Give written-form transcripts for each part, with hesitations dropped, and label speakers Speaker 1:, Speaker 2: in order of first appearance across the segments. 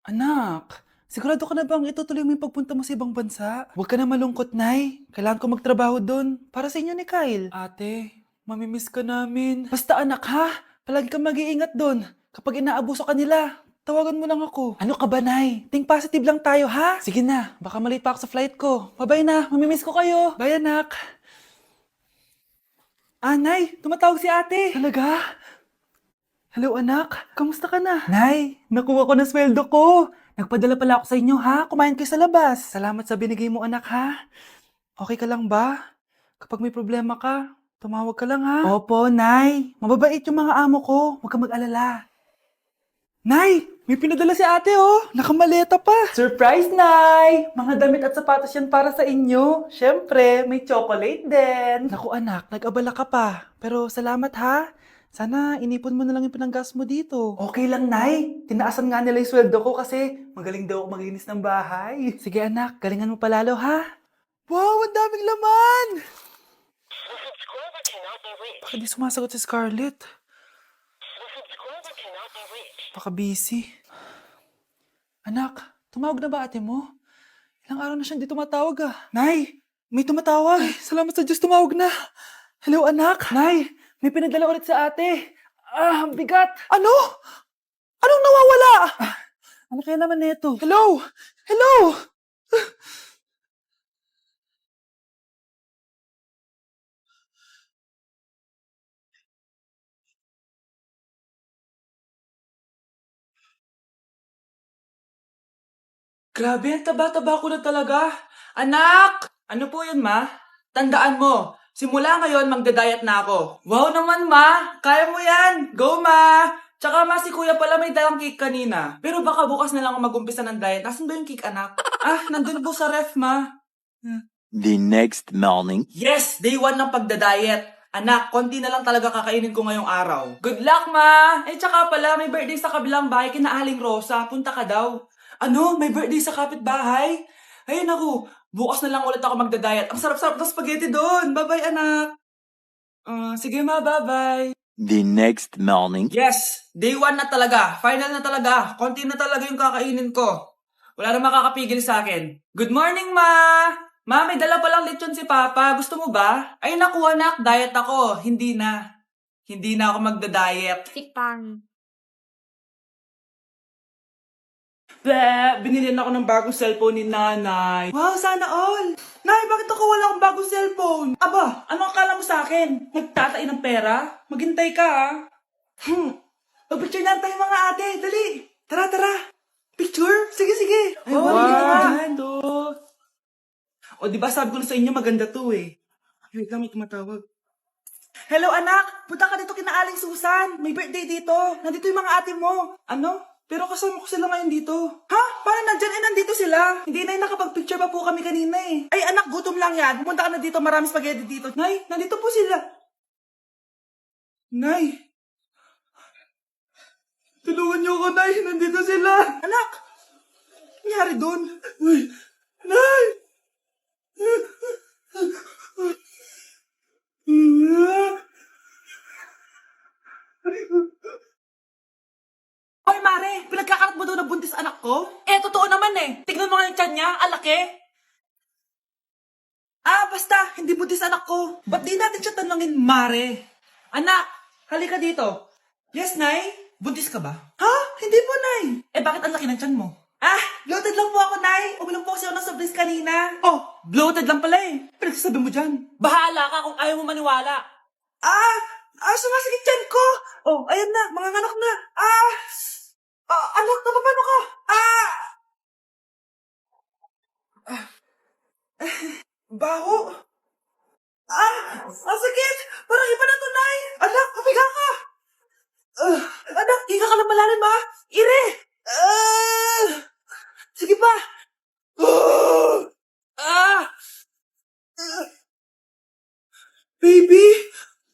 Speaker 1: Anak, sigurado ka na bang itutuloy mo yung pagpunta mo sa ibang bansa? Huwag ka na malungkot, Nay. Kailangan ko magtrabaho doon para sa inyo ni Kyle. Ate, mamimiss ka namin. Basta anak ha, palagi kang mag-iingat doon. Kapag inaabuso ka nila, tawagan mo lang ako. Ano ka ba, Nay? Think positive lang tayo, ha? Sige na, baka malate pa ako sa flight ko. Bye-bye na, mamimiss ko kayo. Bye, anak. Nay, tumatawag si ate. Talaga? Hello anak, kamusta ka na? Nay, nakuha ko na sweldo ko. Nagpadala pala ako sa inyo ha, kumain kayo sa labas. Salamat sa binigay mo anak ha. Okay ka lang ba? Kapag may problema ka, tumawag ka lang ha. Opo, Nay. Mababait yung mga amo ko. Huwag kang mag-alala. Nay, may pinadala si ate oh. Nakamaleta pa. Surprise, Nay! Mga damit at sapatos yan para sa inyo. Siyempre, may chocolate din. Naku anak, nag-abala ka pa. Pero salamat ha. Sana inipon mo na lang yung pinanggas mo dito. Okay lang, Nay. Tinaasan nga nila yung sweldo ko kasi magaling daw ako maglinis ng bahay. Sige anak, galingan mo palalo ha. Wow, ang daming laman!
Speaker 2: The subscriber cannot be reached.
Speaker 1: Bakit di sumasagot si Scarlett?
Speaker 2: The subscriber cannot be reached.
Speaker 1: Baka busy. Anak, tumawag na ba ate mo? Ilang araw na siyang di tumatawag ah. Nay, may tumatawag. Ay, salamat sa Diyos tumawag na. Hello anak. Nay, may pinadala ulit sa ate. Ang bigat. Ano? Anong nawawala? Ano kaya naman nito? Hello? Hello? Grabe, ang taba-taba ko na talaga. Anak! Ano po yun, ma? Tandaan mo, simula ngayon magda-diet na ako. Wow naman, ma! Kaya mo yan! Go, ma! Tsaka ma, si kuya pala may dalang cake kanina. Pero baka bukas na lang ako mag-umpisa ng diet. Nasaan ba yung cake, anak? Nandun po sa ref, ma.
Speaker 3: The next morning.
Speaker 1: Yes! Day 1 ng pagda-diet. Anak, konti na lang talaga kakainin ko ngayong araw. Good luck, ma! Tsaka pala, may birthday sa kabilang bahay kina Aling Rosa. Punta ka daw. Ano? May birthday sa kapitbahay? Ay, naku. Bukas na lang ulit ako magda-diet. Ang sarap-sarap ng spaghetti doon. Bye-bye, anak. Sige, ma. Bye-bye.
Speaker 3: The next morning.
Speaker 1: Yes! Day 1 na talaga. Final na talaga. Konti na talaga yung kakainin ko. Wala na makakapigil sa akin. Good morning, ma! Ma, may dala palang lechon si Papa. Gusto mo ba? Ay, naku anak. Diet ako. Hindi na. Hindi na ako magda-diet.
Speaker 4: Tikpang.
Speaker 1: Binili ako ng bagong cellphone ni nanay. Wow, sana all! Nay, bakit ako wala akong bagong cellphone? Aba, ano akala mo sa akin? Nagtatain ng pera? Maghintay ka, ha? Mag-picture na tayo mga ate. Dali! Tara, tara! Picture? Sige, sige! Ay, wow! O, di ba sabi ko na sa inyo maganda to eh. Wait lang, may tumatawag. Hello, anak! Punta ka dito kina Aling Susan. May birthday dito. Nandito yung mga ate mo. Ano? Pero kasama ko sila ngayon dito. Ha? Paano nandyan? Nandito sila. Hindi na nakapag-picture pa po kami kanina eh. Ay, anak, gutom lang yan. Pumunta ka na dito. Marami spaghetti dito. Nay, nandito po sila. Nay. Tulungan niyo ako, Nay. Nandito sila. Anak! Ano nangyari doon? Uy, Nay! Hoy, Mare! Pinagkakarat mo daw na buntis anak ko? Totoo naman eh. Tignan mo nga yung tiyan niya. Ang laki. Basta. Hindi buntis anak ko. Ba't di natin siya tanongin, Mare? Anak, halika dito. Yes, Nay? Buntis ka ba? Ha? Hindi po, Nay. Bakit ang laki ng tiyan mo? Bloated lang po ako, Nay. Uminom po kasi ako ng soft drinks kanina. Oh, bloated lang pala eh. Pinagsasabi mo dyan. Bahala ka kung ayaw mo maniwala. Sumasakit tiyan ko. Oh, ayan na. Mga anak na. Anak, paano ka? Baho. Ang sakit. Parang iba na to, Nay. Anak, papiga ka. Anak, higa ka lang malalim, ha? Ire. Sige pa. Baby.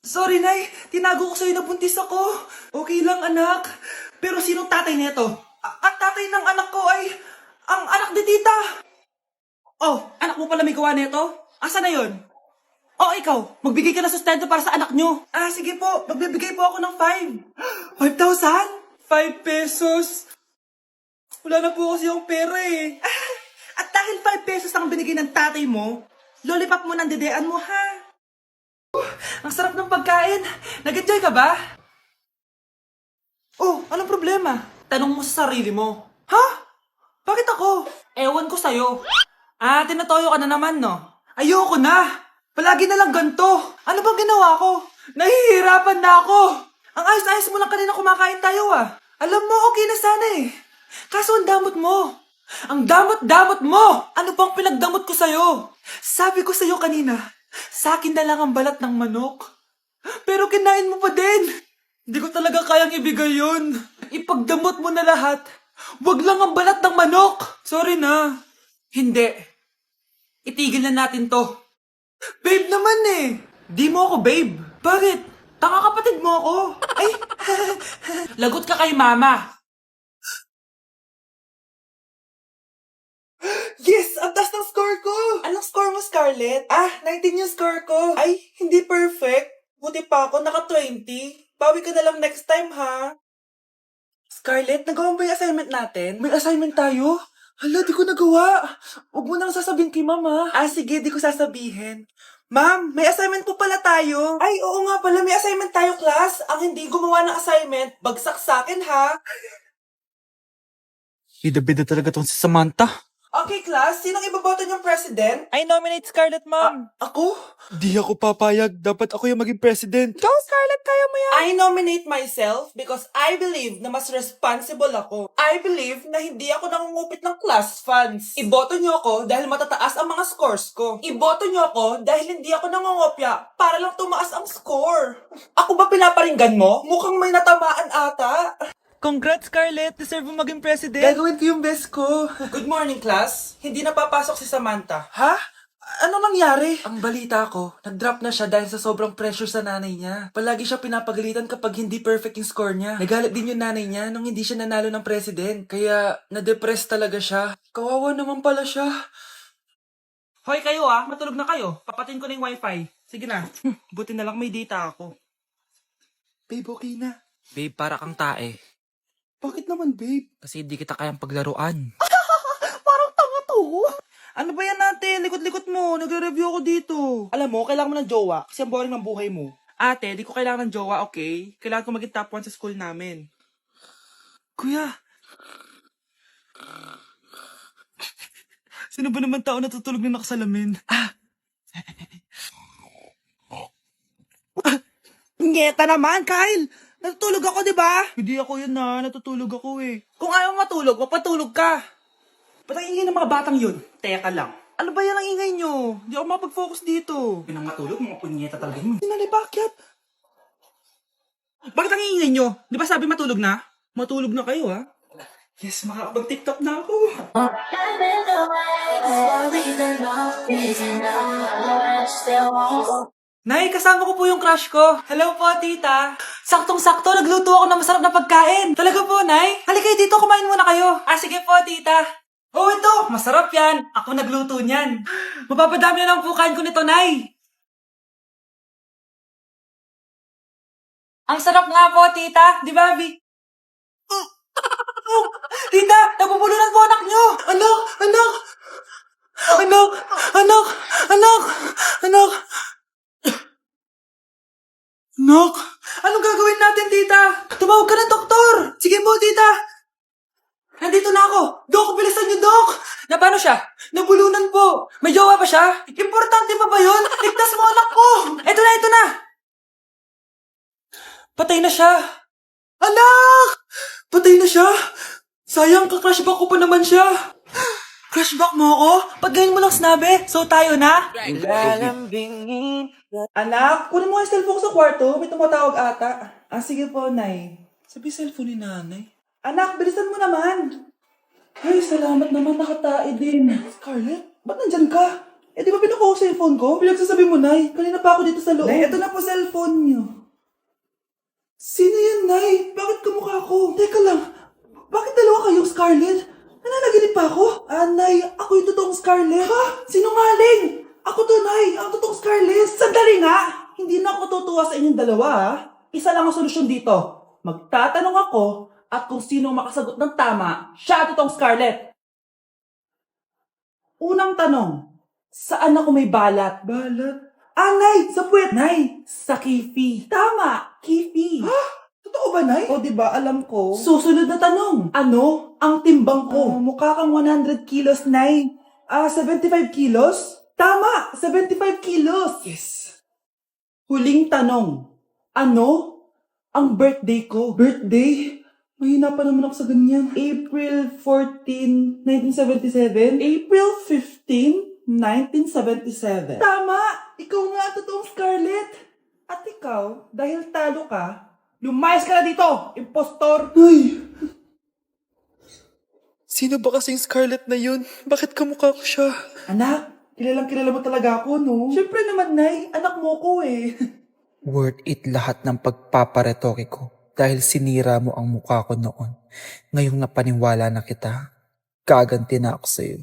Speaker 1: Sorry, Nay. Tinago ko sa'yo na buntis ako. Okay lang, anak. Pero sinong tatay nito? Ang tatay ng anak ko ay ang anak ni tita. Oh, anak mo pala may gawa nito? Asa na yon? Oh, ikaw, magbigay ka ng sustento para sa anak nyo. Sige po, magbibigay po ako ng 5. 5,000? 5 pesos? Wala na po kasi yung pera eh. At dahil 5 pesos ang binigay ng tatay mo, lollipop mo ng dedean mo, ha? Ang sarap ng pagkain. Nag-enjoy ka ba? Oh, anong problema? Tanong mo sa sarili mo. Ha? Bakit ako? Ewan ko sa'yo. Tinatoyo ka na naman, no? Ayoko na. Palagi na lang ganito. Ano bang ginawa ko? Nahihirapan na ako. Ang ayos-ayos mo lang kanina kumakain tayo, ah. Alam mo, okay na sana eh. Kaso ang damot mo. Ang damot-damot mo! Ano bang pinagdamot ko sa'yo? Sabi ko sa'yo kanina, sa akin na lang ang balat ng manok. Pero kinain mo pa din. Hindi ko talaga kayang ibigay yun. Ipagdamot mo na lahat. Wag lang ang balat ng manok. Sorry na. Hindi. Itigil na natin to. Babe naman eh. Di mo ako babe. Bakit? Tanga kapatid mo ako. Ay, lagot ka kay mama. Yes! Ang taas ng score ko! Anong score mo, Scarlett? 19 yung score ko. Ay, hindi perfect. Buti pa ako, naka 20. Bawi ka na lang next time, ha? Scarlett, nagawa mo ba yung assignment natin? May assignment tayo? Hala, di ko nagawa. Huwag mo nang sasabihin kay mama. Sige, di ko sasabihin. Ma'am, may assignment po pala tayo. Ay, oo nga pala, may assignment tayo, class. Ang hindi gumawa ng assignment, bagsak sa akin, ha? Bida-bida talaga tong si Samantha. Okay, class. Sinong ibaboto niyong president? I nominate Scarlett, ma'am. Ako? Di ako papayag. Dapat ako yung maging president. Go, Scarlett! Kaya mo yan! I nominate myself because I believe na mas responsible ako. I believe na hindi ako nangungupit ng class funds. Iboto niyo ako dahil matataas ang mga scores ko. Iboto niyo ako dahil hindi ako nangungopya para lang tumaas ang score. Ako ba pinaparinggan mo? Mukhang may natamaan ata. Congrats, Scarlett! Deserve mo maging president. Gagawin ko yung best ko. Good morning, class. Hindi na papasok si Samantha. Ha? Ano nangyari? Ang balita ko, nag-drop na siya dahil sa sobrang pressure sa nanay niya. Palagi siya pinapagalitan kapag hindi perfect yung score niya. Nagalit din yung nanay niya nung hindi siya nanalo ng president. Kaya, na-depress talaga siya. Kawawa naman pala siya. Hoy kayo matulog na kayo. Papatin ko na yung wifi. Sige na. Buti na lang may data ako. Babe, okay na. Babe, para kang tae. Bakit naman, babe? Kasi hindi kita kayang paglaruan. Parang tanga to. Ano ba yan natin? Likot-likot mo. Nagre-review ako dito. Alam mo, kailangan mo ng jowa kasi ang boring ng buhay mo. Ate, di ko kailangan ng jowa, okay? Kailangan ko maging top 1 sa school namin. Kuya. Sino ba naman tao natutulog na nakasalamin? Ngeta naman, Kyle! Natutulog ako, di ba? Hindi ako yun natutulog ako eh. Kung ayaw matulog, mapatulog ka. Ba't ang ingay ng mga batang yun? Teka lang. Ano ba yan ang ingay nyo? Hindi ako mapag-focus dito. Pinang matulog, mga punyeta talaga yun. Sinali, bakit? Bakit ang ingay nyo? Di ba sabi matulog na? Matulog na kayo, ha? Yes, makakapag-tiktok na ako. Nay, kasama ko po yung crush ko. Hello po, tita. Saktong-sakto, nagluto ako ng masarap na pagkain. Talaga po, Nay? Halika kayo dito, kumain muna kayo. Sige po, tita. Oh, ito. Masarap yan. Ako nagluto niyan. Mapapadami na lang po kain ko nito, Nay. Ang sarap nga po, tita. Di ba, Vi? Tita, nabubulunan po anak nyo. Anak, anak. Anak, anak, anak, anak. Nak, anong gagawin natin, tita? Tumawag ka ng doktor. Sige po, tita. Nandito na ako. Dok, bilisan niyo, Dok. Na paano siya? Nabulunan po. May jowa pa siya? Importante pa ba yun? Ligtas mo anak ko. Ito na, ito na. Patay na siya. Anak! Patay na siya. Sayang, ka-crushback ko pa naman siya. Crushback mo ako? Ba't ganyan mo lang sinabi? So tayo na? Anak, kunin mo yung cellphone ko sa kwarto. May tumatawag ata. Sige po, Nay. Sabi cellphone ni nanay. Anak, bilisan mo naman. Ay, salamat naman. Nakatae din. Scarlett, ba't nandyan ka? Di ba pinukuha ko cellphone ko? Pinagsasabi mo, Nay. Kanina pa ako dito sa loob. Nay, ito na po cellphone niyo. Sino yan, Nay? Bakit kamukha ko? Teka lang. Bakit dalawa kayong Scarlett? Nananaginip pa ako? Nay, ako yung totoong Scarlett. Ha? Sinungaling? Ako to, Nay. Ang totoong Scarlett. Sandali nga. Hindi na ako tutuwa sa inyong dalawa, ha? Isa lang ang solusyon dito. Magtatanong ako At kung sino ang makasagot ng tama, siya totoong Scarlett. Unang tanong, saan ako may balat? Balat? Ah, Nay! Sa puwet! Nay! Sa kifi. Tama! Kifi. Ha? Totoo ba, Nay? O, diba? Alam ko. Susunod na tanong. Ano ang timbang ko? Mukha kang 100 kilos, Nay. 75 kilos? Tama! 75 kilos! Yes! Huling tanong. Ano ang birthday ko? Birthday? Mahina pa naman ako sa ganyan. April 14, 1977? April 15, 1977. Tama! Ikaw nga ang totoong Scarlett. At ikaw, dahil talo ka, lumayas ka na dito, impostor! Ay!
Speaker 4: Sino ba kasing Scarlett na yun? Bakit kamukha ko siya?
Speaker 1: Anak, kilalang kilala mo talaga ako, no? Siyempre naman, Nay. Anak mo ko eh.
Speaker 4: Worth it lahat ng pagpaparetoke ko dahil sinira mo ang mukha ko noon. Ngayong napaniwala na kita, gaganti na ako sa'yo.